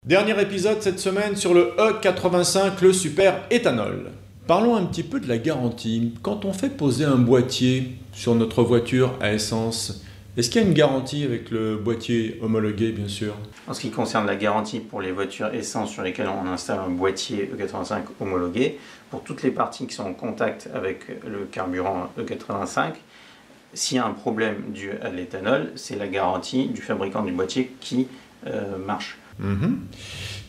Dernier épisode cette semaine sur le E85, le super éthanol. Parlons un petit peu de la garantie. Quand on fait poser un boîtier sur notre voiture à essence, est-ce qu'il y a une garantie avec le boîtier homologué, bien sûr? En ce qui concerne la garantie pour les voitures essence sur lesquelles on installe un boîtier E85 homologué, pour toutes les parties qui sont en contact avec le carburant E85, s'il y a un problème dû à l'éthanol, c'est la garantie du fabricant du boîtier qui marche.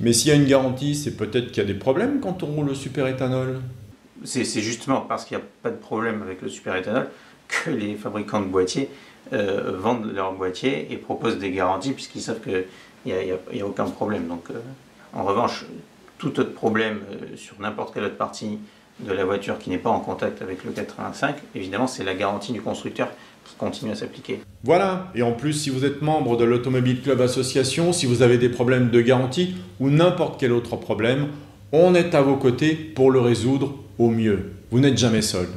Mais s'il y a une garantie, c'est peut-être qu'il y a des problèmes quand on roule le super éthanol. C'est justement parce qu'il n'y a pas de problème avec le superéthanol que les fabricants de boîtiers vendent leurs boîtiers et proposent des garanties puisqu'ils savent qu'il n'y a aucun problème. Donc, en revanche, tout autre problème sur n'importe quelle autre partie de la voiture qui n'est pas en contact avec le 85, évidemment, c'est la garantie du constructeur qui continue à s'appliquer. Voilà, et en plus, si vous êtes membre de l'Automobile Club Association, si vous avez des problèmes de garantie ou n'importe quel autre problème, on est à vos côtés pour le résoudre au mieux. Vous n'êtes jamais seul.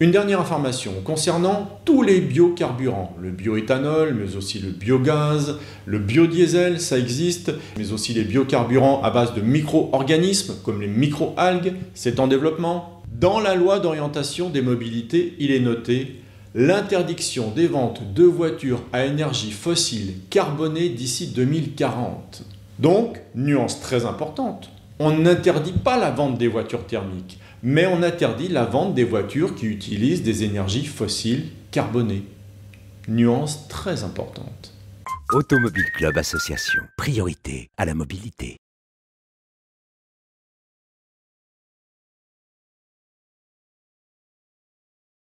Une dernière information concernant tous les biocarburants, le bioéthanol, mais aussi le biogaz, le biodiesel, ça existe, mais aussi les biocarburants à base de micro-organismes comme les micro-algues, c'est en développement. Dans la loi d'orientation des mobilités, il est noté l'interdiction des ventes de voitures à énergie fossile carbonée d'ici 2040. Donc, nuance très importante, on n'interdit pas la vente des voitures thermiques, mais on interdit la vente des voitures qui utilisent des énergies fossiles carbonées. Nuance très importante. Automobile Club Association. Priorité à la mobilité.